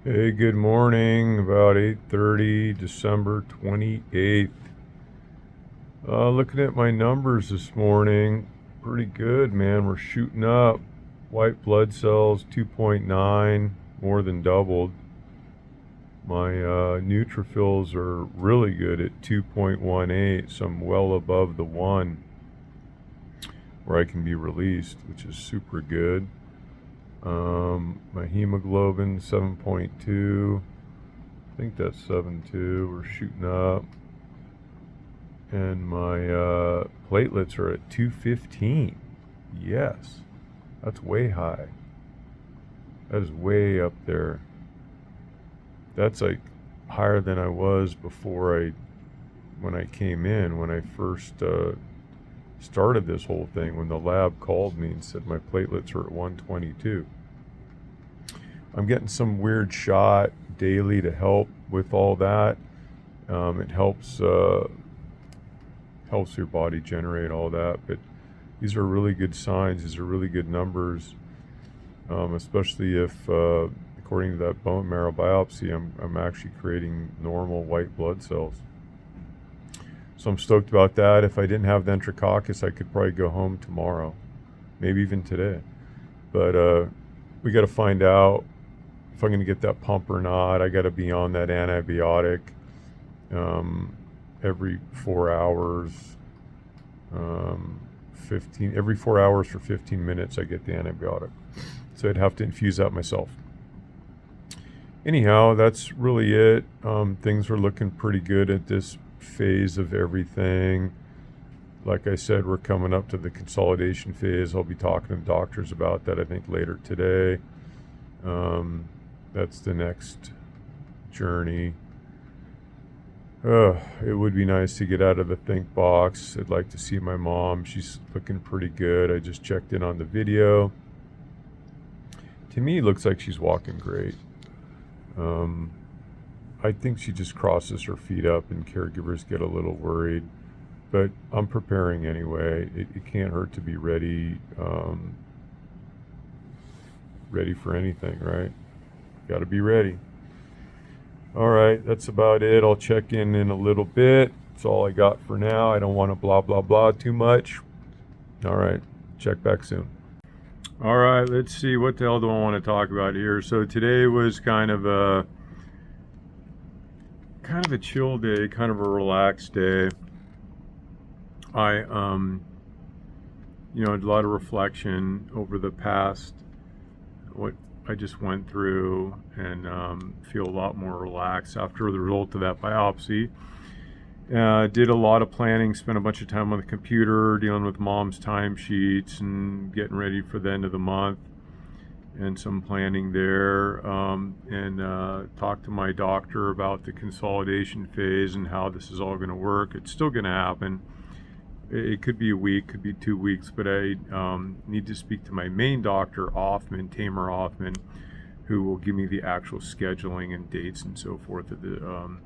Hey, good morning. About 8:30, December 28th. Looking at my numbers this morning, pretty good, man. We're shooting up. White blood cells 2.9, more than doubled. My neutrophils are really good at 2.18, so I'm well above the 1 where I can be released, which is super good. My hemoglobin 7.2. I think that's 7.2. We're shooting up. And my platelets are at 215. Yes, that's way high. That is way up there. That's like higher than I was when I came in, when I first started this whole thing, when the lab called me and said my platelets are at 122. I'm getting some weird shot daily to help with all that. It helps your body generate all that, but these are really good signs. These are really good numbers, especially if, according to that bone marrow biopsy, I'm actually creating normal white blood cells. So I'm stoked about that. If I didn't have the enterococcus, I could probably go home tomorrow, maybe even today. But we got to find out if I'm going to get that pump or not. I got to be on that antibiotic every 4 hours. 15 every 4 hours for 15 minutes I get the antibiotic, so I'd have to infuse that myself. Anyhow, that's really it. Things are looking pretty good at this phase of everything. Like I said, we're coming up to the consolidation phase. I'll be talking to doctors about that, I think, later today. That's the next journey. It would be nice to get out of the think box. I'd like to see my mom. She's looking pretty good. I just checked in on the video. To me, it looks like she's walking great. I think she just crosses her feet up and caregivers get a little worried. But I'm preparing anyway. It can't hurt to be ready. Ready for anything, right? Got to be ready. All right, that's about it. I'll check in a little bit. That's all I got for now. I don't want to blah, blah, blah too much. All right, check back soon. All right, let's see. What the hell do I want to talk about here? So today was kind of a chill day, kind of a relaxed day. I, did a lot of reflection over the past, what I just went through, and feel a lot more relaxed after the result of that biopsy. Did a lot of planning, spent a bunch of time on the computer dealing with mom's timesheets and getting ready for the end of the month, and some planning there, and talked to my doctor about the consolidation phase and how this is all going to work. It's still going to happen. It could be a week, could be 2 weeks, but I need to speak to my main doctor, Tamer Hoffman, who will give me the actual scheduling and dates and so forth of the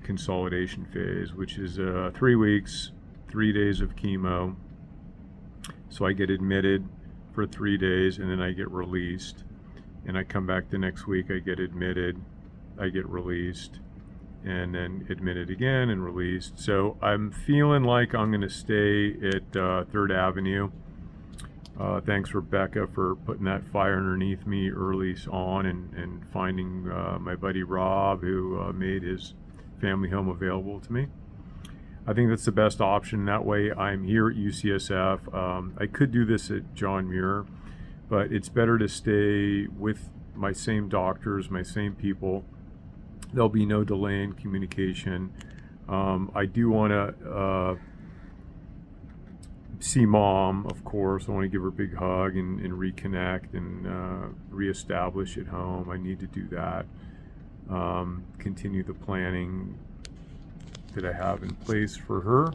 consolidation phase, which is 3 weeks, 3 days of chemo. So I get admitted for 3 days, and then I get released. And I come back the next week, I get admitted, I get released, and then admitted again and released. So I'm feeling like I'm going to stay at 3rd Avenue. Thanks, Rebecca, for putting that fire underneath me early on, and finding my buddy Rob, who made his family home available to me. I think that's the best option. That way I'm here at UCSF. I could do this at John Muir, but it's better to stay with my same doctors, my same people. There'll be no delay in communication. I do want to see mom, of course. I want to give her a big hug and reconnect and reestablish at home. I need to do that. Continue the planning that I have in place for her.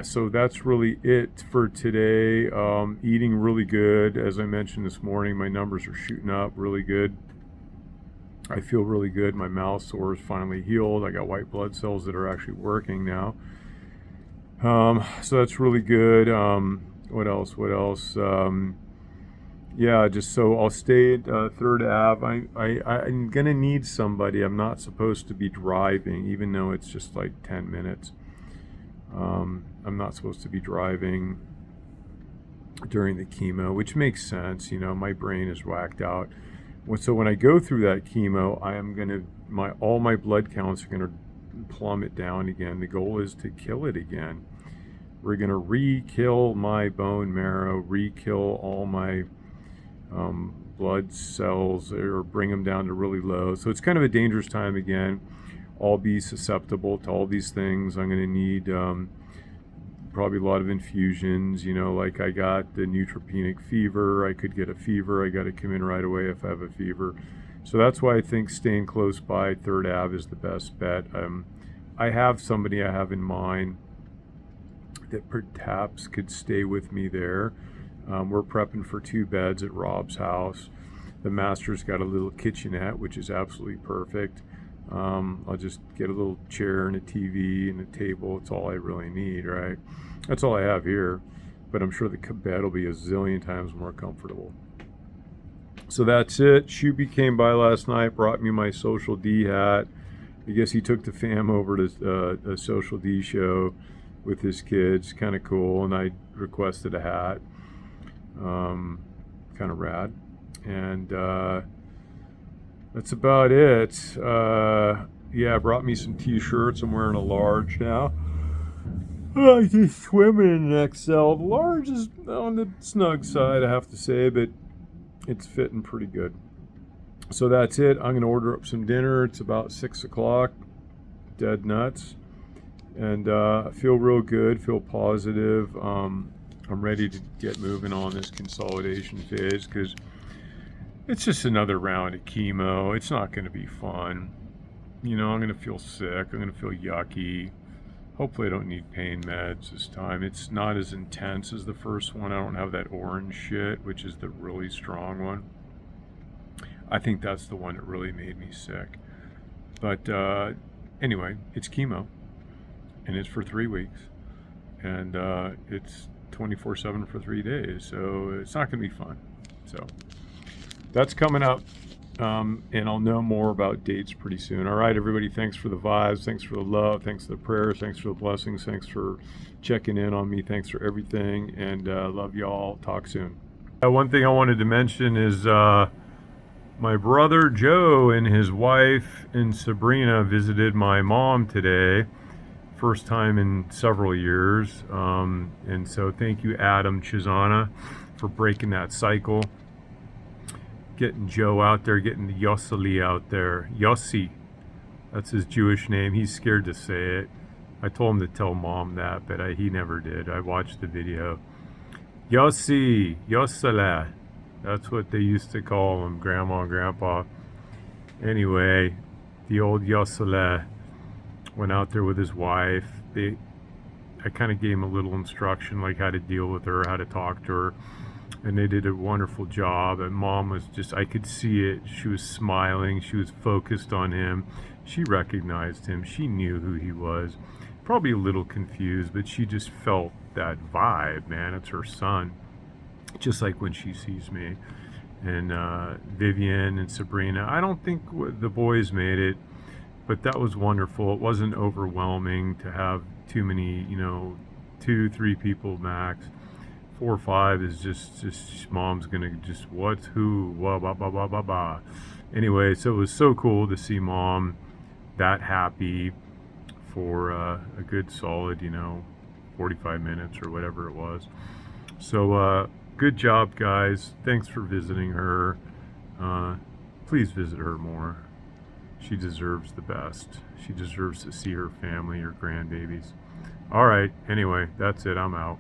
So that's really it for today. Eating really good. As I mentioned this morning, my numbers are shooting up really good. I feel really good. My mouth sore is finally healed. I got white blood cells that are actually working now. So that's really good. What else? yeah, just so I'll stay at 3rd Ave. I'm gonna need somebody. I'm not supposed to be driving, even though it's just like 10 minutes. I'm not supposed to be driving during the chemo, which makes sense. You know, my brain is whacked out. So when I go through that chemo, I am gonna all my blood counts are gonna plummet down again. The goal is to kill it again. We're gonna re-kill my bone marrow, re-kill all my blood cells, or bring them down to really low. So it's kind of a dangerous time again. I'll be susceptible to all these things. I'm going to need probably a lot of infusions. You know, like I got the neutropenic fever. I could get a fever. I got to come in right away if I have a fever. So that's why I think staying close by 3rd Ave is the best bet. I have somebody I have in mind that perhaps could stay with me there. We're prepping for 2 beds at Rob's house. The master's got a little kitchenette, which is absolutely perfect. I'll just get a little chair and a TV and a table. It's all I really need, right? That's all I have here. But I'm sure the bed will be a zillion times more comfortable. So that's it. Shuby came by last night, brought me my Social D hat. I guess he took the fam over to a Social D show with his kids. Kind of cool. And I requested a hat. Kind of rad. And that's about it. Yeah, brought me some t-shirts. I'm wearing a large now. I just swimming in an XL. The large is on the snug side, I have to say, but it's fitting pretty good. So that's it. I'm going to order up some dinner. It's about 6 o'clock. Dead nuts. And I feel real good, feel positive. I'm ready to get moving on this consolidation phase because it's just another round of chemo. It's not going to be fun. You know, I'm going to feel sick. I'm going to feel yucky. Hopefully I don't need pain meds this time. It's not as intense as the first one. I don't have that orange shit, which is the really strong one. I think that's the one that really made me sick. But anyway, it's chemo. And it's for 3 weeks. And it's 24/7 for 3 days. So it's not going to be fun. So that's coming up. And I'll know more about dates pretty soon. All right, everybody, thanks for the vibes. Thanks for the love. Thanks for the prayers. Thanks for the blessings. Thanks for checking in on me. Thanks for everything. And love y'all. Talk soon. One thing I wanted to mention is my brother Joe and his wife and Sabrina visited my mom today. First time in several years. And so thank you, Adam Chisana, for breaking that cycle. Getting Joe out there, getting the Yosseli out there. Yossi, that's his Jewish name. He's scared to say it. I told him to tell mom that, but he never did. I watched the video. Yossi, Yossela. That's what they used to call him, grandma and grandpa. Anyway, the old Yossela went out there with his wife. I kind of gave him a little instruction, like how to deal with her, how to talk to her. And they did a wonderful job. And mom was just, I could see it. She was smiling. She was focused on him. She recognized him. She knew who he was. Probably a little confused, but she just felt that vibe, man. It's her son. Just like when she sees me. And Vivian and Sabrina. I don't think the boys made it, but that was wonderful. It wasn't overwhelming to have too many, 2-3 people max. 4 or 5 is just mom's gonna just what's who, blah blah blah blah blah blah. Anyway, so it was so cool to see mom that happy for a good solid 45 minutes or whatever it was. So good job, guys. Thanks for visiting her. Please visit her more. She deserves the best. She deserves to see her family, her grandbabies. All right, anyway, that's it. I'm out.